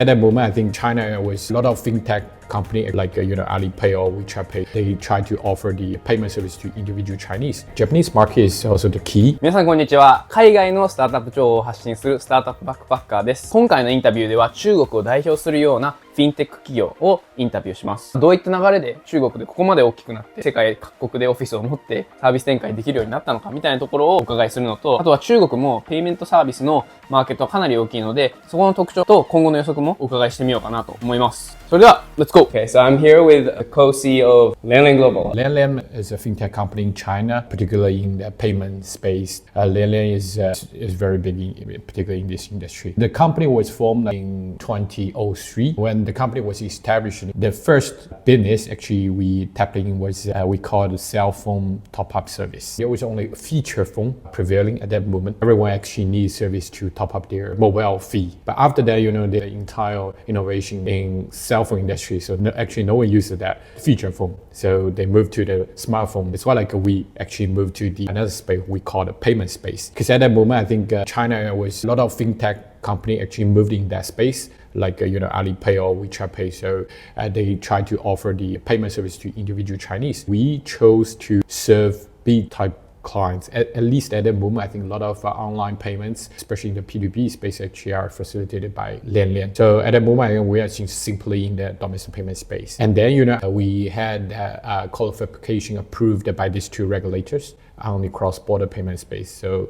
At that moment, I think China was a lot of fintech company like Alipay or WeChat Pay. They try to offer the payment service to individual Chinese. Japanese market is also the key. 皆さんこんにちは。海外のスタートアップ情報を発信するスタートアップバックパッカーです。今回のインタビューでは中国を代表するようなフィンテック企業をインタビューします。どういった流れで中国でここまで大きくなって世界各国でオフィスを持ってサービス展開できるようになったのかみたいなところをお伺いするのと、あとは中国もペイメントサービスのマーケットはかなり大きいので、そこの特徴と今後の予測もお伺いしてみようかなと思います。それでは、Let's go! Okay, so I'm here with the co-CEO of LianLian Global. LianLian is a fintech company in China, particularly in the payment space. LianLian is very big, particularly in this industry. The company was formed in 2003. When the company was established, the first business actually we tapped in was we called the cell phone top-up service. There was only a feature phone prevailing at that moment. Everyone actually needs service to top up their mobile fee. But after that, the entire innovation in cell phone industry, so no one uses that feature phone. So they moved to the smartphone. It's why we actually moved to another space we call the payment space. Because at that moment, I think China was a lot of fintech company actually moved in that space, like Alipay or WeChat Pay. So they try to offer the payment service to individual Chinese. We chose to serve B-type clients. At least at the moment, I think a lot of online payments, especially in the P2B space, actually are facilitated by LianLian. So at the moment, I think we are simply in the domestic payment space. And then, we had qualification approved by these two regulators on the cross-border payment space. So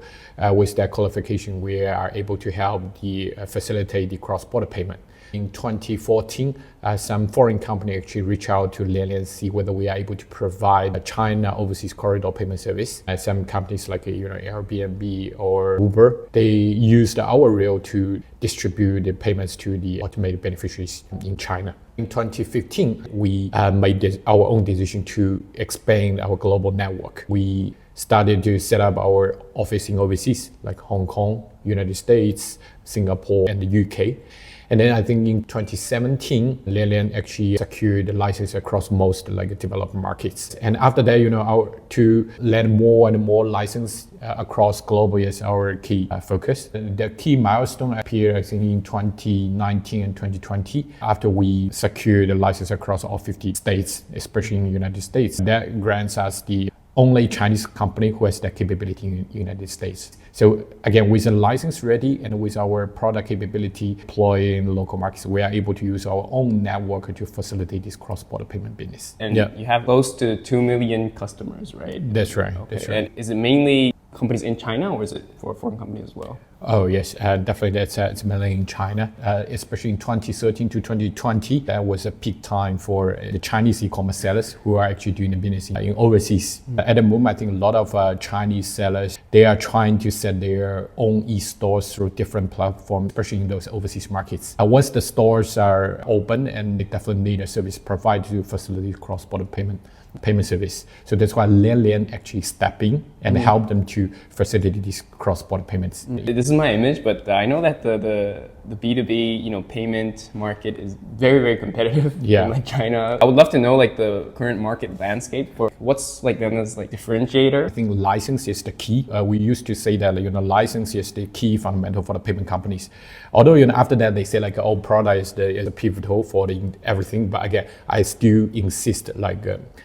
with that qualification, we are able to help facilitate the cross-border payment. In 2014, some foreign company actually reached out to LianLian to see whether we are able to provide a China overseas corridor payment service. Some companies like Airbnb or Uber, they used our rail to distribute the payments to the automated beneficiaries in China. In 2015, we made our own decision to expand our global network. We started to set up our office in overseas, like Hong Kong, United States, Singapore, and the UK. And then I think in 2017, LianLian actually secured the license across most developed markets. And after that, to land more and more license across globally is our key focus. The key milestone appeared, I think, in 2019 and 2020, after we secured the license across all 50 states, especially in the United States. That grants us the only Chinese company who has that capability in the United States. So again, with a license ready and with our product capability deployed in local markets, we are able to use our own network to facilitate this cross-border payment business. And you have close to 2 million customers, right? That's right. Okay. That's right. And is it mainly companies in China or is it for foreign companies as well? Oh yes, definitely it's mainly in China, especially in 2013 to 2020. That was a peak time for the Chinese e-commerce sellers who are actually doing the business in overseas. At the moment, I think a lot of Chinese sellers, they are trying to set their own e-stores through different platforms, especially in those overseas markets. Once the stores are open, and they definitely need a service provider to facilitate cross-border payment service. So that's why LianLian actually step in and help them to facilitate these cross-border payments. This is my image, but I know that the B2B payment market is very, very competitive in China. I would love to know the current market landscape for what's them as differentiator. I think license is the key. We used to say that license is the key fundamental for the payment companies. Although after that they say product is the pivotal for everything, but again I still insist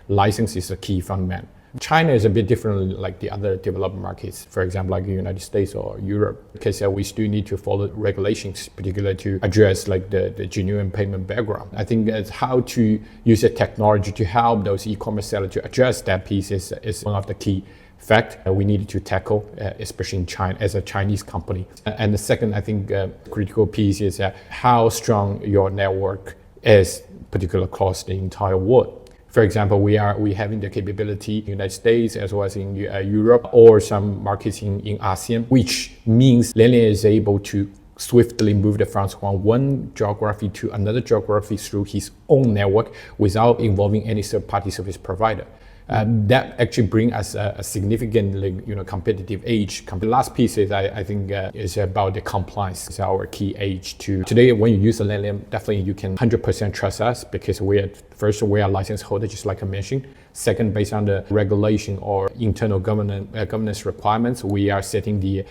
license is a key fundamental. China is a bit different like the other developed markets, for example, like the United States or Europe, because we still need to follow regulations, particularly to address the genuine payment background. I think it's how to use the technology to help those e-commerce sellers to address that piece is one of the key fact we needed to tackle, especially in China as a Chinese company. And the second, I think, critical piece is how strong your network is, particularly across the entire world. For example, we having the capability in the United States as well as in Europe or some markets in ASEAN, which means LianLian is able to swiftly move the funds from one geography to another geography through his own network without involving any third-party service provider. That actually brings us a significant competitive edge. The last piece is I think is about the compliance. It's our key edge today. When you use a LianLian, definitely you can 100% trust us because we are license holder, just like I mentioned. Second, based on the regulation or internal governance requirements, we are setting the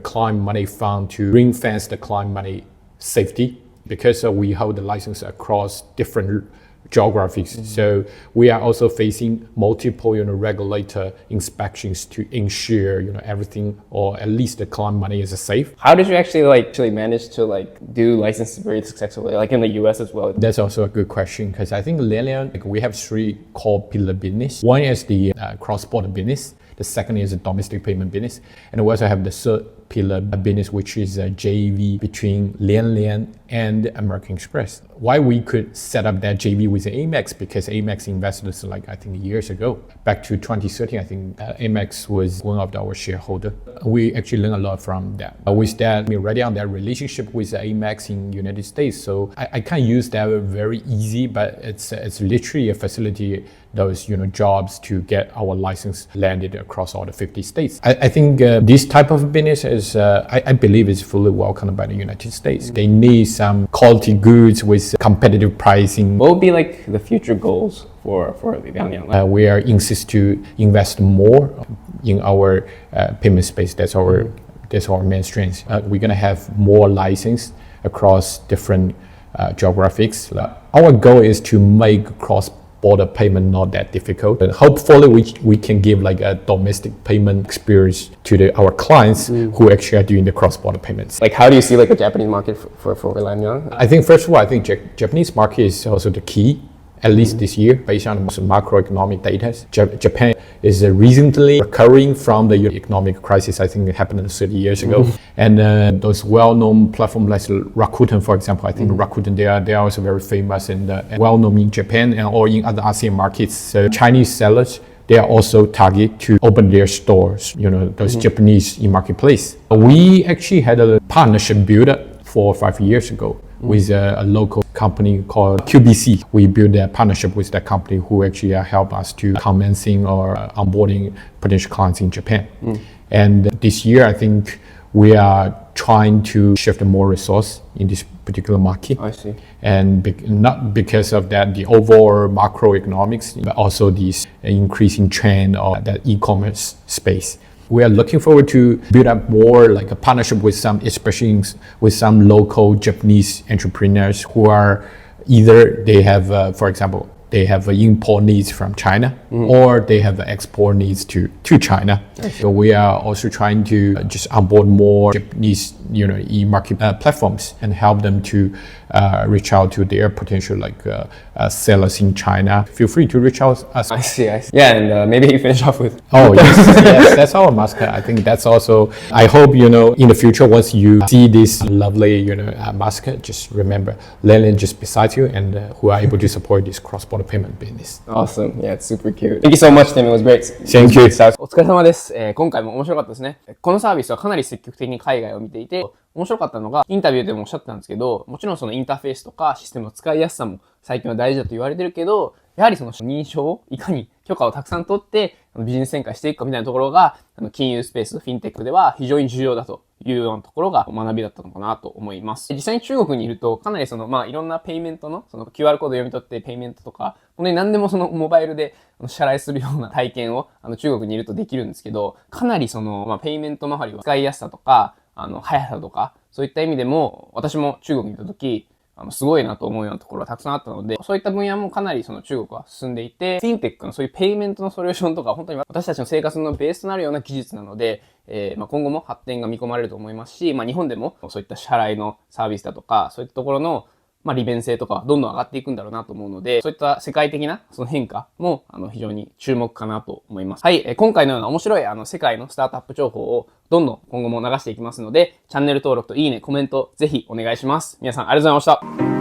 client money fund to ring fence the client money safety because we hold the license across different geographies. So we are also facing multiple, regulator inspections to ensure, everything, or at least the client money is safe. How did you actually manage to do licenses very successfully, in the US as well? That's also a good question because I think LianLian, we have three core pillar business. One is the cross-border business. The second is the domestic payment business. And we also have the third pillar business, which is a JV between LianLian and American Express. Why we could set up that JV with Amex? Because Amex invested us I think years ago. Back to 2013, I think Amex was one of our shareholders. We actually learned a lot from that. With that, we're already on that relationship with Amex in United States. So I can't use that very easy, but it's literally a facility those jobs to get our license landed across all the 50 states. I think this type of business is I believe is fully welcomed by the United States. They need some quality goods with competitive pricing. What would be the future goals for LianLian? We are insist to invest more in our payment space. That's our main strength. We're gonna have more license across different geographies. Our goal is to make cross-border payment not that difficult, and hopefully we can give a domestic payment experience to our clients who actually are doing the cross-border payments. How do you see a Japanese market for LianLian? I think first of all, I think Japanese market is also the key. At least this year, based on macroeconomic data, Japan is recently recovering from the economic crisis. I think it happened 30 years ago. And those well-known platforms like Rakuten, for example, I think Rakuten, they are also very famous and well-known in Japan and or in other ASEAN markets. So Chinese sellers, they are also target to open their stores, those Japanese e-marketplace. We actually had a partnership built 4 or 5 years ago with a local company called QBC. We built a partnership with that company who actually help us to commencing or onboarding potential clients in Japan. And this year, I think we are trying to shift more resource in this particular market. I see. And not because of that, the overall macroeconomics, but also this increasing trend of that e-commerce space. We are looking forward to build up more a partnership with especially with some local Japanese entrepreneurs who are either they have, for example, they have import needs from China or they have export needs to China. So we are also trying to just onboard more Japanese, e-market platforms and help them to reach out to their potential sellers in China. Feel free to reach out us. I see. Yeah, and maybe you finish off with. Oh yes, that's our mascot. I think that's also. I hope in the future once you see this lovely mascot, just remember LianLian just beside you and who are able to support this cross-border payment business. Awesome. Yeah, it's super cute. Thank you so much, Tim. It was great. Thank you. お疲れ様です。今回も面白かったですね。このサービスはかなり積極的に海外を見ていて、面白かったのが、インタビューでもおっしゃってたんですけど、もちろんそのインターフェースとかシステムの使いやすさも最近は大事だと言われてるけど、やはりその認証をいかに許可をたくさん取ってビジネス展開していくかみたいなところが、金融スペース、フィンテックでは非常に重要だというようなところが学びだったのかなと思います。実際に中国にいると、かなりいろんなペイメントの、QR コードを読み取ってペイメントとか、本当に何でもモバイルで支払いするような体験を中国にいるとできるんですけど、かなりペイメント周りは使いやすさとか、速さとか、そういった意味でも、私も中国にいた時、すごいなと思うようなところがたくさんあったので、そういった分野もかなり中国は進んでいて、フィンテックのそういうペイメントのソリューションとか、本当に私たちの生活のベースとなるような技術なので、今後も発展が見込まれると思いますし、日本でもそういった支払いのサービスだとか、そういったところの利便性とかはどんどん上がっていくんだろうなと思うので、そういった世界的なその変化も非常に注目かなと思います。はい、今回のような面白い世界のスタートアップ情報をどんどん今後も流していきますので、チャンネル登録といいね、コメントぜひお願いします。皆さんありがとうございました。